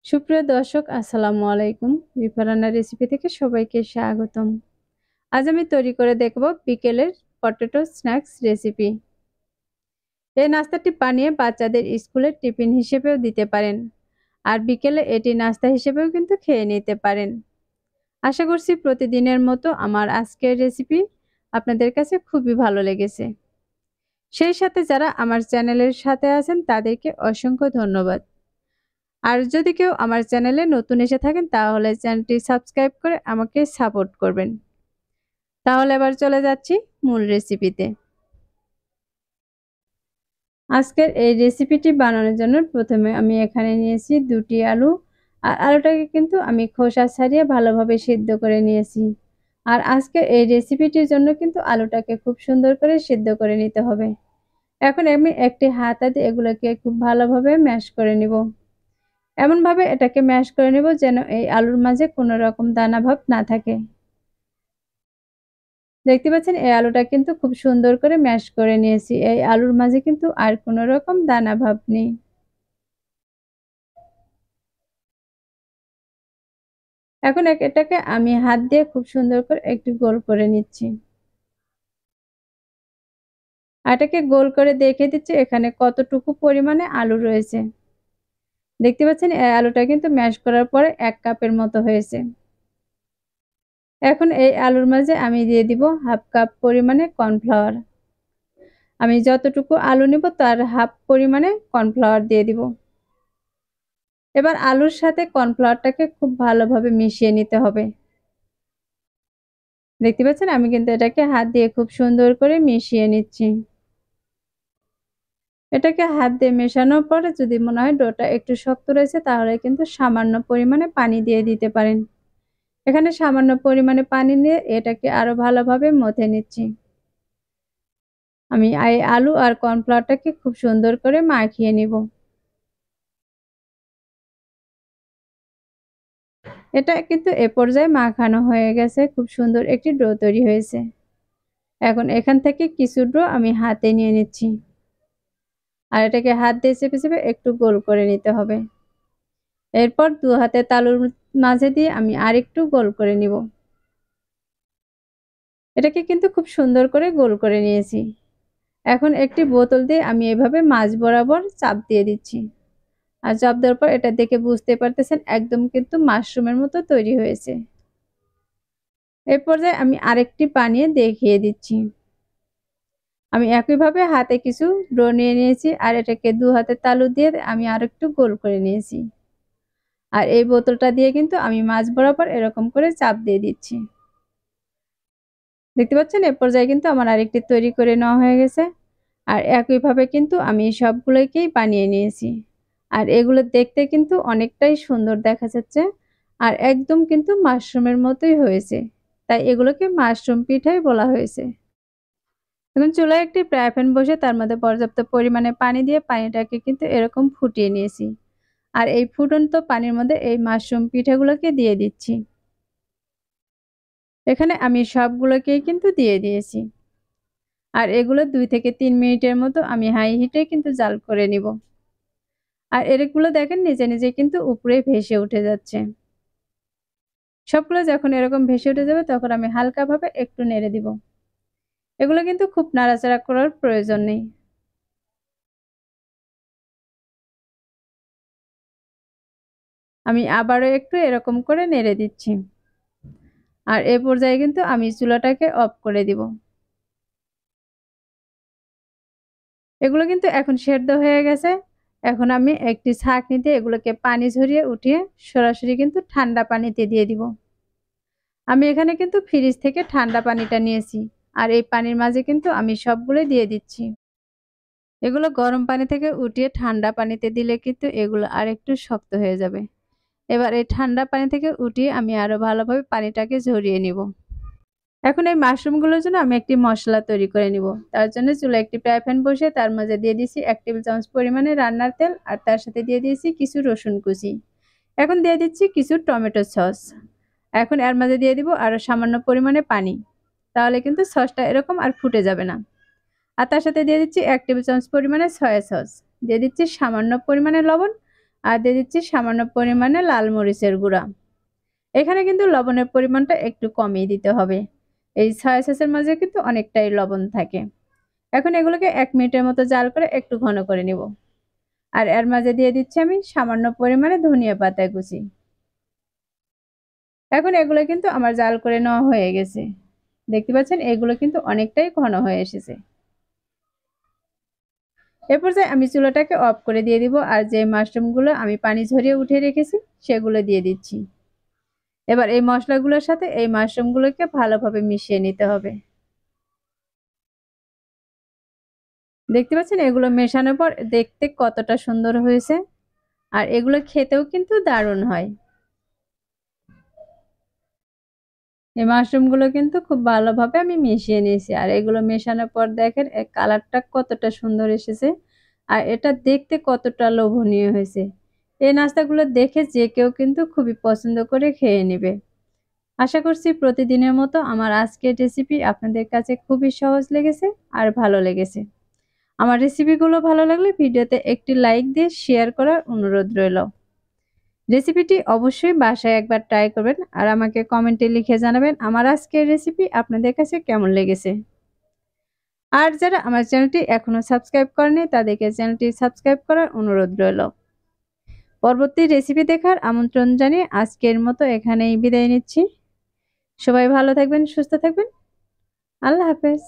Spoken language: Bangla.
সুপ্রিয় দর্শক আসসালামু আলাইকুম। রিফা রান্নার রেসিপি থেকে সবাইকে স্বাগতম। আজ আমি তৈরি করে দেখব বিকেলের পটেটো স্ন্যাক্স রেসিপি। এই নাস্তাটি বানিয়ে বাচ্চাদের স্কুলের টিফিন হিসেবেও দিতে পারেন। আর বিকেলে এটি নাস্তা হিসেবেও কিন্তু খেয়ে নিতে পারেন। আশা করছি প্রতিদিনের মতো আমার আজকের রেসিপি আপনাদের কাছে খুবই ভালো লেগেছে। সেই সাথে যারা আমার চ্যানেলের সাথে আছেন তাদেরকে অসংখ্য ধন্যবাদ। আর যদি কেউ আমার চ্যানেলে নতুন এসে থাকেন তাহলে চ্যানেলটি সাবস্ক্রাইব করে আমাকে সাপোর্ট করবেন। তাহলে এবার চলে যাচ্ছি মূল রেসিপিতে। আজকের এই রেসিপিটি বানানোর জন্য প্রথমে আমি এখানে নিয়েছি 2টি আলু। আর আলুটাকে কিন্তু আমি খোসা ছাড়িয়ে ভালোভাবে সিদ্ধ করে নিয়েছি। আর আজকের এই রেসিপিটির জন্য কিন্তু আলুটাকে খুব সুন্দর করে সিদ্ধ করে নিতে হবে। এখন আমি একটি হাতা দিয়ে এগুলোকে খুব ভালোভাবে ম্যাশ করে নিব। এমনভাবে এটাকে ম্যাশ করে নেব যেন এই আলুর মাঝে কোনো রকম দানা ভাব না থাকে। দেখতে পাচ্ছেন এই আলুটা কিন্তু খুব সুন্দর করে ম্যাশ করে নিয়েছি। এই আলুর মাঝে কিন্তু আর কোনো রকম দানা ভাব নেই। এখন এটাকে আমি হাত দিয়ে খুব সুন্দর করে একটু গোল করে নিচ্ছি। এটাকে গোল করে দেখে দিচ্ছি এখানে কতটুকু পরিমাণে আলু রয়েছে। দেখতে পাচ্ছেন এই আলুটা কিন্তু ম্যাশ করার পরে 1 কাপের মতো হয়েছে। এখন এই আলুর মাঝে আমি দিয়ে দিব হাফ কাপ পরিমাণে কর্নফ্লাওয়ার। আমি যতটুকু আলু নিব তার হাফ পরিমাণে কর্নফ্লাওয়ার দিয়ে দিব। এবার আলুর সাথে কর্নফ্লাওয়ারটাকে খুব ভালোভাবে মিশিয়ে নিতে হবে। দেখতে পাচ্ছেন আমি কিন্তু এটাকে হাত দিয়ে খুব সুন্দর করে মিশিয়ে নিচ্ছি। এটাকে হাত দিয়ে মেশানোর পরে যদি মনে হয় ডোটা একটু শক্ত রয়েছে তাহলে কিন্তু সামান্য পরিমাণে পানি দিয়ে দিতে পারেন। এখানে সামান্য পরিমাণে পানি নিয়ে এটাকে আরো ভালোভাবে মথে নিচ্ছি। আমি এই আলু আর কর্নফ্লাওয়ারটাকে খুব সুন্দর করে মাখিয়ে নিব। এটা কিন্তু এ পর্যায়ে মাখানো হয়ে গেছে, খুব সুন্দর একটি ডো তৈরি হয়েছে। এখন এখান থেকে কিছু ডো আমি হাতে নিয়ে নিচ্ছি। আর এটাকে হাত দিয়ে চেপে চেপে একটু গোল করে নিতে হবে। এরপর 2 হাতে তালুর মাঝে দিয়ে আমি আরেকটু গোল করে নিব। এটাকে কিন্তু খুব সুন্দর করে গোল করে নিয়েছি। এখন একটি বোতল দিয়ে আমি এভাবে মাঝ বরাবর চাপ দিয়ে দিচ্ছি। আর চাপ দেওয়ার পর এটা দেখে বুঝতে পারতেছেন একদম কিন্তু মাশরুমের মতো তৈরি হয়েছে। এই পর্যায়ে আমি আরেকটি বানিয়ে দেখিয়ে দিচ্ছি। আমি একইভাবে হাতে কিছু ডো নিয়ে নিয়েছি আর এটাকে 2 হাতে তালু দিয়ে আমি আরেকটু গোল করে নিয়েছি। আর এই বোতলটা দিয়ে কিন্তু আমি মাঝ বরাবর এরকম করে চাপ দিয়ে দিচ্ছি। দেখতে পাচ্ছেন এ পর্যায়ে কিন্তু আমার আরেকটি তৈরি করে নেওয়া হয়ে গেছে। আর একইভাবে কিন্তু আমি সবগুলোকেই বানিয়ে নিয়েছি। আর এগুলো দেখতে কিন্তু অনেকটাই সুন্দর দেখা যাচ্ছে। আর একদম কিন্তু মাশরুমের মতোই হয়েছে। তাই এগুলোকে মাশরুম পিঠাই বলা হয়েছে। এখন চুলায় একটি ফ্রাই প্যান বসে তার মধ্যে পর্যাপ্ত পরিমাণে পানি দিয়ে পানিটাকে কিন্তু এরকম ফুটিয়ে নিয়েছি। আর এই ফুটন্ত পানির মধ্যে এই মাশরুম পিঠাগুলোকে দিয়ে দিচ্ছি। এখানে আমি সবগুলোকেই কিন্তু দিয়ে দিয়েছি। আর এগুলো 2 থেকে 3 মিনিটের মতো আমি হাই হিটে কিন্তু জাল করে নিব। আর এগুলো দেখেন নিজে নিজে কিন্তু উপরে ভেসে উঠে যাচ্ছে। সবগুলো যখন এরকম ভেসে উঠে যাবে তখন আমি হালকাভাবে একটু নেড়ে দিব। এগুলো কিন্তু খুব নাড়াচাড়া করার প্রয়োজন নেই। আমি আবারও একটু এরকম করে নেড়ে দিচ্ছি। আর এ পর্যায়ে কিন্তু আমি চুলাটাকে অফ করে দিব। এগুলো কিন্তু এখন সেদ্ধ হয়ে গেছে। এখন আমি একটি ছাঁকনিতে এগুলোকে পানি ঝরিয়ে উঠিয়ে সরাসরি কিন্তু ঠান্ডা পানিতে দিয়ে দিব। আমি এখানে কিন্তু ফ্রিজ থেকে ঠান্ডা পানিটা নিয়েছি। আর এই পানির মাঝে কিন্তু আমি সবগুলোই দিয়ে দিচ্ছি। এগুলো গরম পানি থেকে উঠিয়ে ঠান্ডা পানিতে দিলে কিন্তু এগুলো আরেকটু শক্ত হয়ে যাবে। এবার এই ঠান্ডা পানি থেকে উঠিয়ে আমি আরো ভালোভাবে পানিটাকে ঝরিয়ে নিব। এখন এই মাশরুমগুলোর জন্য আমি একটি মশলা তৈরি করে নিব। তার জন্য চুলায় একটি ফ্রাই প্যান বসিয়ে তার মাঝে দিয়ে দিয়েছি 1 টেবিল চামচ পরিমাণে রান্নার তেল আর তার সাথে দিয়ে দিয়েছি কিছু রসুন কুচি। এখন দিয়ে দিচ্ছি কিছু টমেটো সস। এখন এর মাঝে দিয়ে দিব আরো সামান্য পরিমাণে পানি। তাহলে কিন্তু সসটা এরকম আর ফুটে যাবে না। আর তার সাথে দিয়ে দিচ্ছি 1 টেবিল চামচ পরিমাণে সয়া সস। দিয়ে দিচ্ছি সামান্য পরিমাণে লবণ আর দিয়ে দিচ্ছি সামান্য পরিমাণে লাল মরিচের গুঁড়া। এখানে কিন্তু লবণের পরিমাণটা একটু কমিয়ে দিতে হবে। এই সয়া সসের মাঝে কিন্তু অনেকটাই লবণ থাকে। এখন এগুলোকে ১ মিনিটের মতো জাল করে একটু ঘন করে নিব। আর এর মাঝে দিয়ে দিচ্ছি আমি সামান্য পরিমাণে ধনিয়া পাতা কুচি। এখন এগুলো কিন্তু আমার জাল করে নেওয়া হয়ে গেছে। দেখতে পাচ্ছেন এগুলো কিন্তু অনেকটাই ঘন হয়ে এসেছে। এ পর্যায়ে আমি চুলাটাকে অফ করে দিয়ে দিব আর যে মাশরুমগুলো আমি পানি ঝরিয়ে উঠিয়ে রেখেছি সেগুলো দিয়ে দিচ্ছি। এবার এই মশলাগুলোর সাথে এই মাশরুমগুলোকে ভালোভাবে মিশিয়ে নিতে হবে। দেখতে পাচ্ছেন এগুলো মেশানোর পর দেখতে কতটা সুন্দর হয়েছে আর এগুলো খেতেও কিন্তু দারুণ হয়। এই মাশরুমগুলো কিন্তু খুব ভালোভাবে আমি মিশিয়ে নিয়েছি আর এগুলো মেশানোর পর দেখেন এর কালারটা কতটা সুন্দর এসেছে আর এটা দেখতে কতটা লোভনীয় হয়েছে। এই নাস্তাগুলো দেখে যে কেউ কিন্তু খুবই পছন্দ করে খেয়ে নেবে। আশা করছি প্রতিদিনের মতো আমার আজকের রেসিপি আপনাদের কাছে খুবই সহজ লেগেছে আর ভালো লেগেছে। আমার রেসিপিগুলো ভালো লাগলে ভিডিওতে একটি লাইক দিয়ে শেয়ার করার অনুরোধ রইল। রেসিপিটি অবশ্যই বাসায় একবার ট্রাই করবেন আর আমাকে কমেন্টে লিখে জানাবেন আমার আজকের রেসিপি আপনাদের কাছে কেমন লেগেছে। আর যারা আমার চ্যানেলটি এখনো সাবস্ক্রাইব করেনি তাদেরকে চ্যানেলটি সাবস্ক্রাইব করার অনুরোধ রইল। পরবর্তী রেসিপি দেখার আমন্ত্রণ জানিয়ে আজকের মতো এখানেই বিদায় নিচ্ছি। সবাই ভালো থাকবেন, সুস্থ থাকবেন। আল্লাহ হাফেজ।